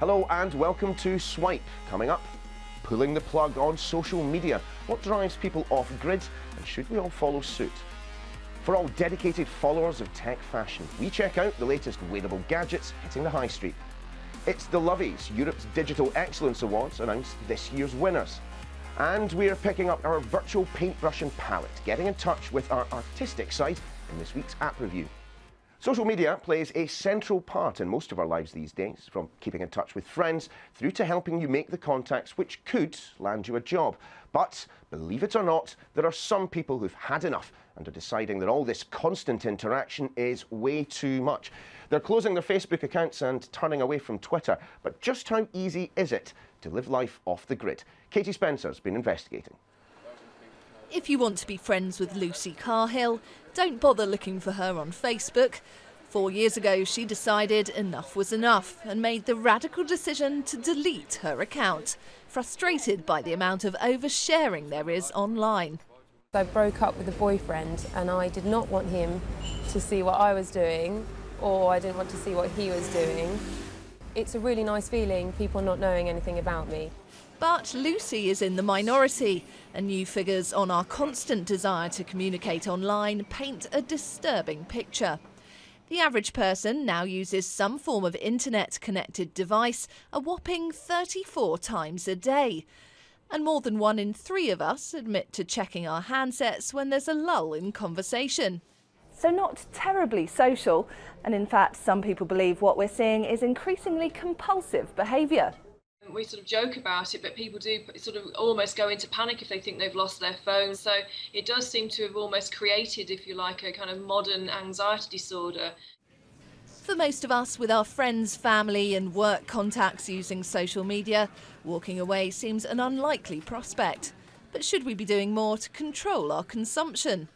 Hello and welcome to Swipe. Coming up, pulling the plug on social media. What drives people off grid, and should we all follow suit? For all dedicated followers of tech fashion, we check out the latest wearable gadgets hitting the high street. It's the Lovies, Europe's Digital Excellence Awards, announced this year's winners. And we're picking up our virtual paintbrush and palette, getting in touch with our artistic side in this week's app review. Social media plays a central part in most of our lives these days, from keeping in touch with friends through to helping you make the contacts which could land you a job. But, believe it or not, there are some people who've had enough and are deciding that all this constant interaction is way too much. They're closing their Facebook accounts and turning away from Twitter. But just how easy is it to live life off the grid? Katie Spencer's been investigating. If you want to be friends with Lucy Carhill, don't bother looking for her on Facebook. 4 years ago, she decided enough was enough and made the radical decision to delete her account, frustrated by the amount of oversharing there is online. I broke up with a boyfriend and I did not want him to see what I was doing, or I didn't want to see what he was doing. It's a really nice feeling, people not knowing anything about me. But Lucy is in the minority, and new figures on our constant desire to communicate online paint a disturbing picture. The average person now uses some form of internet-connected device a whopping 34 times a day. And more than 1 in 3 of us admit to checking our handsets when there's a lull in conversation. So not terribly social, and in fact some people believe what we're seeing is increasingly compulsive behaviour. We sort of joke about it, but people do sort of almost go into panic if they think they've lost their phone. So it does seem to have almost created, if you like, a kind of modern anxiety disorder. For most of us, with our friends, family and work contacts using social media, walking away seems an unlikely prospect. But should we be doing more to control our consumption?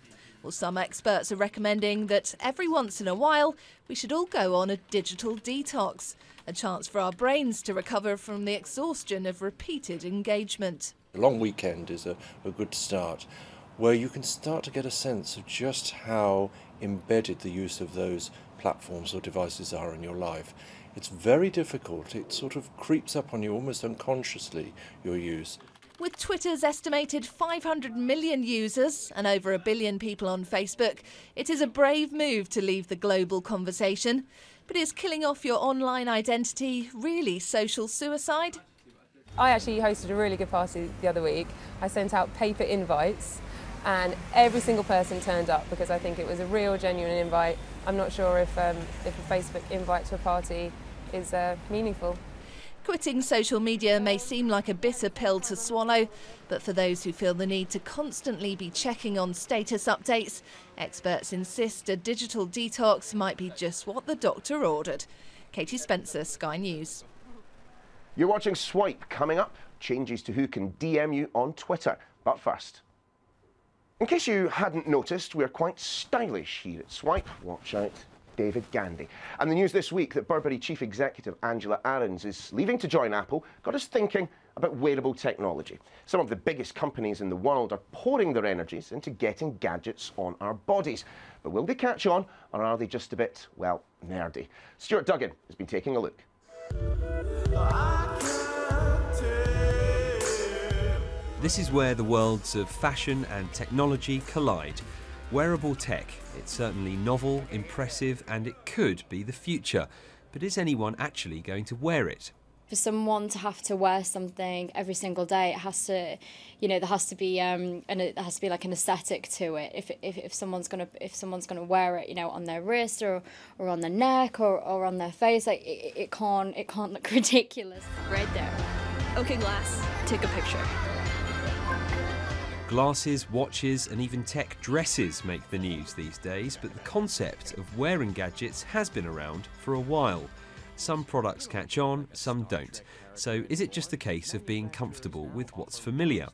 Well, some experts are recommending that every once in a while we should all go on a digital detox, a chance for our brains to recover from the exhaustion of repeated engagement. A long weekend is a good start, where you can start to get a sense of just how embedded the use of those platforms or devices are in your life. It's very difficult. It sort of creeps up on you almost unconsciously, your use. With Twitter's estimated 500 million users and over 1 billion people on Facebook, it is a brave move to leave the global conversation. But is killing off your online identity really social suicide? I actually hosted a really good party the other week. I sent out paper invites and every single person turned up because I think it was a real, genuine invite. I'm not sure if a Facebook invite to a party is meaningful. Quitting social media may seem like a bitter pill to swallow, but for those who feel the need to constantly be checking on status updates, experts insist a digital detox might be just what the doctor ordered. Katie Spencer, Sky News. You're watching Swipe. Coming up, changes to who can DM you on Twitter. But first, in case you hadn't noticed, we're quite stylish here at Swipe. Watch out, David Gandy. And the news this week that Burberry Chief Executive Angela Ahrendts is leaving to join Apple got us thinking about wearable technology. Some of the biggest companies in the world are pouring their energies into getting gadgets on our bodies. But will they catch on, or are they just a bit, well, nerdy? Stuart Duggan has been taking a look. This is where the worlds of fashion and technology collide. Wearable tech. It's certainly novel, impressive, and it could be the future. But is anyone actually going to wear it? For someone to have to wear something every single day, it has to, there has to be like an aesthetic to it. If someone's gonna wear it, on their wrist or on their neck or on their face, like it can't look ridiculous. Right there. Okay, glass. Take a picture. Glasses, watches and even tech dresses make the news these days, but the concept of wearing gadgets has been around for a while. Some products catch on, some don't. So is it just a case of being comfortable with what's familiar?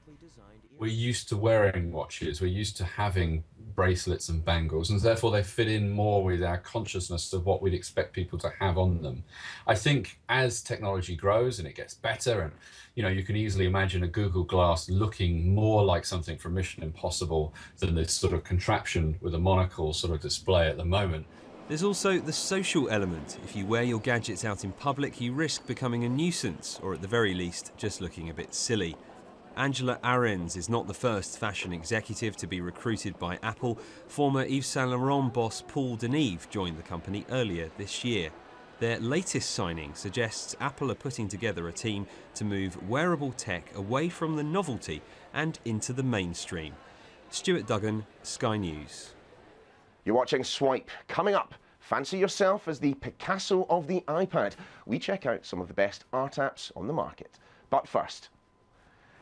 We're used to wearing watches, we're used to having bracelets and bangles, and therefore they fit in more with our consciousness of what we'd expect people to have on them. I think as technology grows and it gets better, and you can easily imagine a Google Glass looking more like something from Mission Impossible than this sort of contraption with a monocle sort of display at the moment. There's also the social element. If you wear your gadgets out in public, you risk becoming a nuisance, or at the very least, just looking a bit silly. Angela Ahrens is not the first fashion executive to be recruited by Apple. Former Yves Saint Laurent boss Paul Deneve joined the company earlier this year. Their latest signing suggests Apple are putting together a team to move wearable tech away from the novelty and into the mainstream. Stuart Duggan, Sky News. You're watching Swipe. Coming up, fancy yourself as the Picasso of the iPad. We check out some of the best art apps on the market. But first,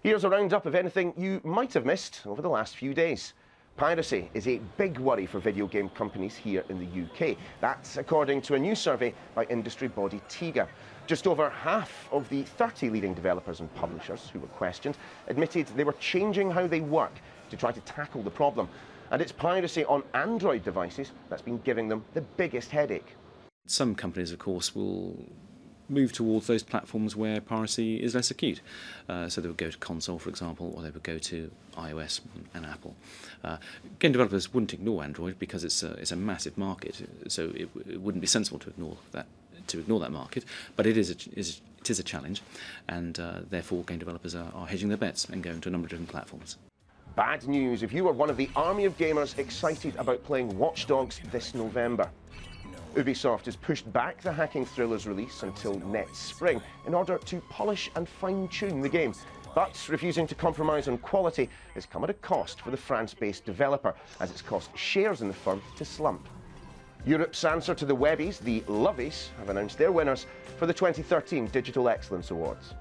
here's a roundup of anything you might have missed over the last few days. Piracy is a big worry for video game companies here in the UK. That's according to a new survey by industry body TIGA. Just over half of the 30 leading developers and publishers who were questioned admitted they were changing how they work to try to tackle the problem. And it's piracy on Android devices that's been giving them the biggest headache. Some companies, of course, will move towards those platforms where piracy is less acute. So they would go to console, for example, or they would go to iOS and Apple. Game developers wouldn't ignore Android because it's a massive market, so it wouldn't be sensible to ignore that market. But it is a challenge, and therefore game developers are hedging their bets and going to a number of different platforms. Bad news if you were one of the army of gamers excited about playing Watch Dogs this November. Ubisoft has pushed back the hacking thriller's release until next spring in order to polish and fine-tune the game. But refusing to compromise on quality has come at a cost for the France-based developer, as it's caused shares in the firm to slump. Europe's answer to the Webbies, the Lovies, have announced their winners for the 2013 Digital Excellence Awards.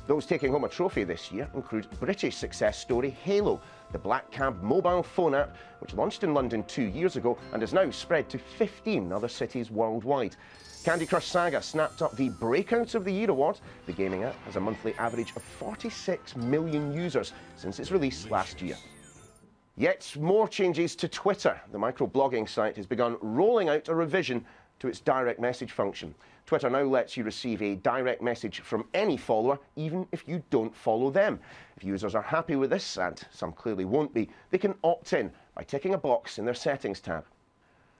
Those taking home a trophy this year include British success story Halo, the Black Cab mobile phone app, which launched in London 2 years ago and has now spread to 15 other cities worldwide. Candy Crush Saga snapped up the Breakout of the Year award. The gaming app has a monthly average of 46 million users since its release last year. Yet more changes to Twitter. The microblogging site has begun rolling out a revision to its direct message function. Twitter now lets you receive a direct message from any follower, even if you don't follow them. If users are happy with this, and some clearly won't be, they can opt in by ticking a box in their Settings tab.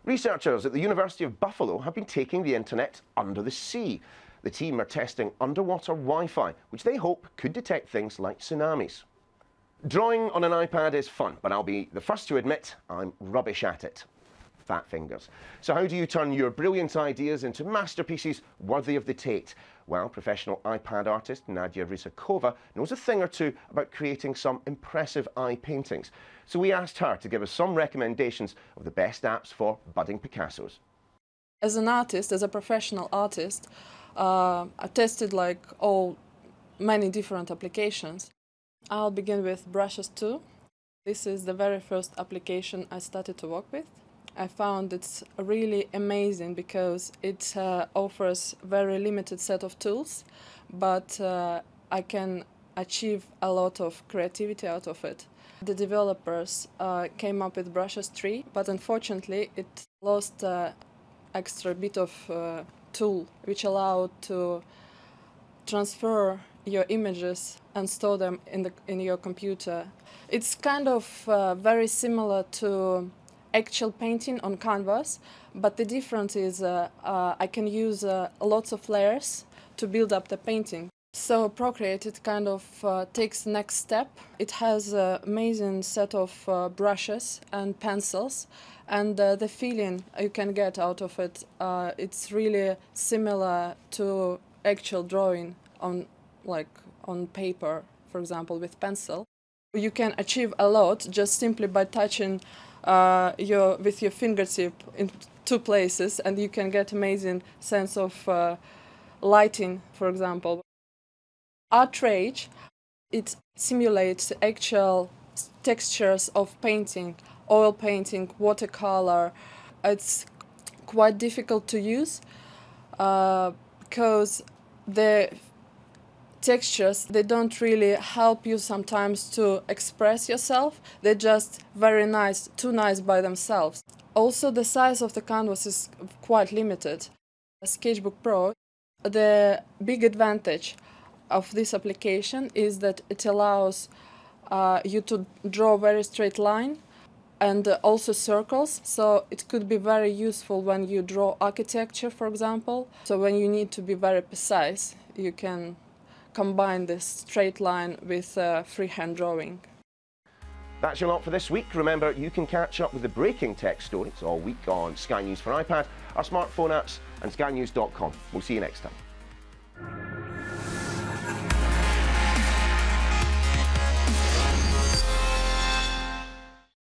Researchers at the University of Buffalo have been taking the internet under the sea. The team are testing underwater Wi-Fi, which they hope could detect things like tsunamis. Drawing on an iPad is fun, but I'll be the first to admit I'm rubbish at it. Fat fingers. So how do you turn your brilliant ideas into masterpieces worthy of the Tate? Well, professional iPad artist Nadia Rysakova knows a thing or two about creating some impressive eye paintings. So we asked her to give us some recommendations of the best apps for budding Picassos. As an artist, as a professional artist, I tested many different applications. I'll begin with Brushes 2. This is the very first application I started to work with. I found it's really amazing because it offers a very limited set of tools, but I can achieve a lot of creativity out of it. The developers came up with Brushes 3, but unfortunately it lost extra bit of tool which allowed to transfer your images and store them in your computer. It's kind of very similar to actual painting on canvas, but the difference is I can use lots of layers to build up the painting. So Procreate, it kind of takes the next step. It has an amazing set of brushes and pencils, and the feeling you can get out of it, it's really similar to actual drawing on paper, for example, with pencil. You can achieve a lot just simply by touching with your fingertip in two places, and you can get amazing sense of lighting, for example. Art Rage, it simulates actual textures of painting, oil painting, watercolor. It's quite difficult to use because the textures, they don't really help you sometimes to express yourself. They're just very nice, too nice by themselves. Also, the size of the canvas is quite limited. Sketchbook Pro, the big advantage of this application is that it allows you to draw a very straight line, and also circles. So it could be very useful when you draw architecture, for example. So when you need to be very precise, you can combine this straight line with freehand drawing. That's your lot for this week. Remember, you can catch up with the breaking tech stories all week on Sky News for iPad, our smartphone apps, and skynews.com. We'll see you next time.